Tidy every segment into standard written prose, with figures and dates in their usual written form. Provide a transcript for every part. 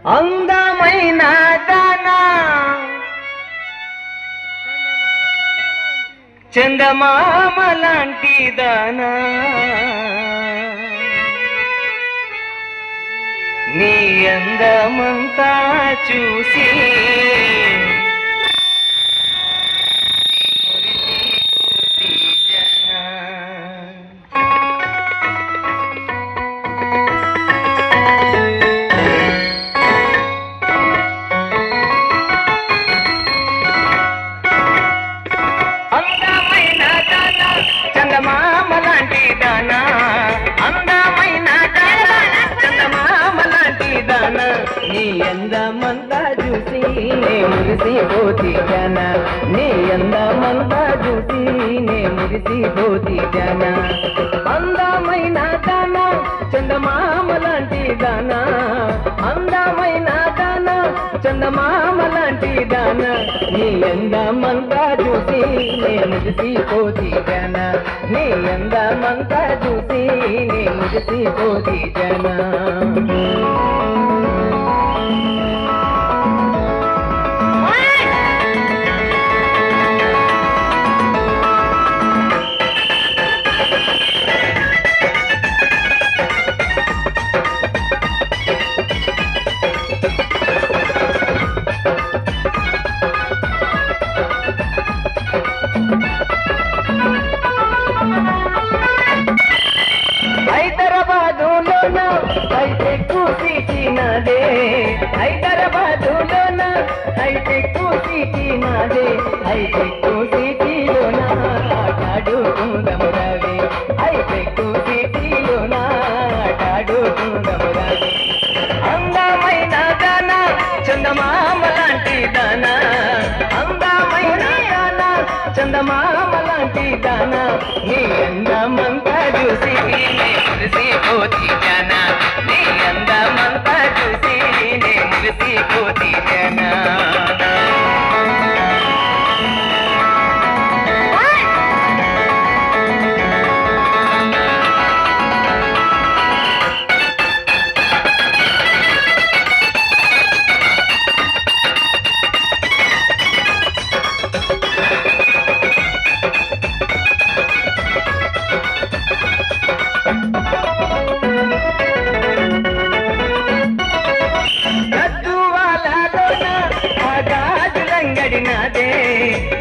అందమైన దానా చందమామ లాంటి దానా నీ అందమంతా చూసి చందమామ లాంటి దానా అందమైన దానా చందమామ లాంటి దానా నీ అందమంతా చూసి నే మురిసిపోతి జన నీ అందమంతా చూసి నే మురిసిపోతి జన అందమైన దానా చందమామ లాంటి దానా అందమైన దానా చందమామ లాంటి దానా నీ అందమంతా చూసి నే మురిసిపోతి జన నీ అందమంతా చూసి నే మురిసిపోతి జన హైదరాబాదులోన హైటెక్ సిటీ నాదే హైదరాబాదులోన హైటెక్ సిటీ నాదే హైటెక్ సిటీలోన ఆటాడుకుందాము రావే హైటెక్ సిటీలోన ఆటాడుకుందాము రావే అందమైన దానా చందమామ లాంటి దానా అందమైన దానా చందమామ లాంటి దానా నీ అందమంతా చూసి మురిసిపోతి జన నీ అందమంతా చూసి నే మురిసిపోతి జన నాదే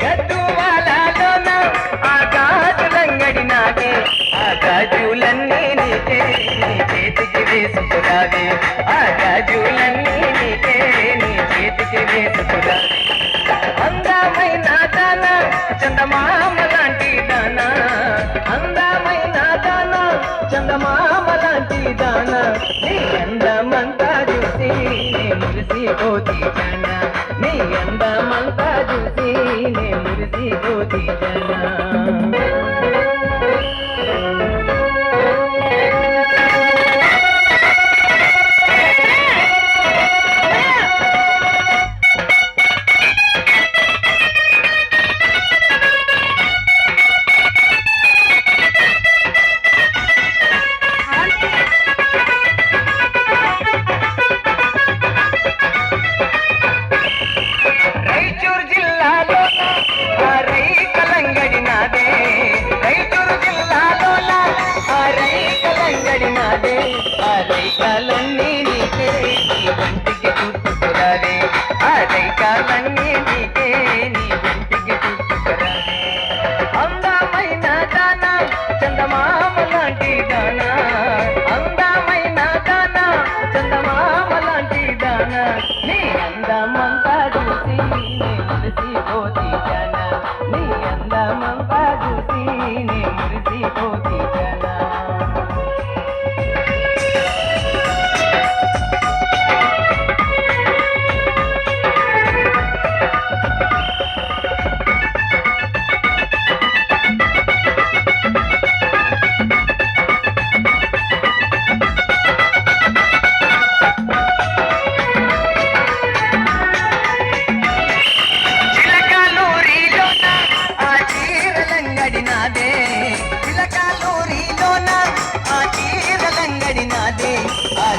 గద్దువాలలోన ఆ గాజులంగడి నాదే ఆ గాజులన్నీ నీకే నీ చేతికి వేసుకురావే ఆ గాజులన్నీ నీకే నీ చేతికి వేసుకురావే అందమైన దానా చందమామ లాంటి దానా అందమైన దానా చందమామ లాంటి దానా నీ అందమంతా చూసి నే మురిసిపోతి జన నీ అందమంతా చూసి నే మురిసిపోతి జన రైకాలన్నీ నీకే నీ వంటికి చుట్టుకురావే ఆ రైకాలన్నీ నీకే నీ వంటికి చుట్టుకురావే అందమైన దానా చందమామ లాంటి దానా అందమైన దానా చందమామ లాంటి దానా నీ అందమంతా చూసి నే మురిసిపోతి జన నీ అందమంతా చూసి నే మురిసిపోతి జన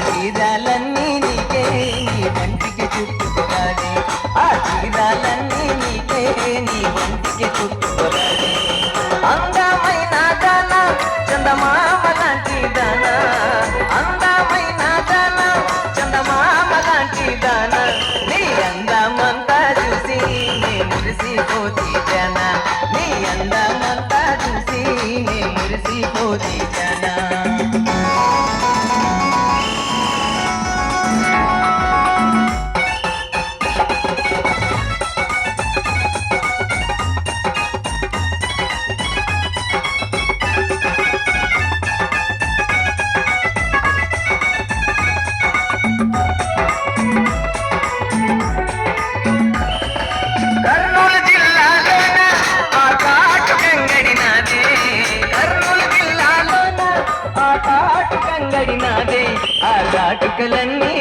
చీరలన్నీ నీకే నీ కానుకలన్నీ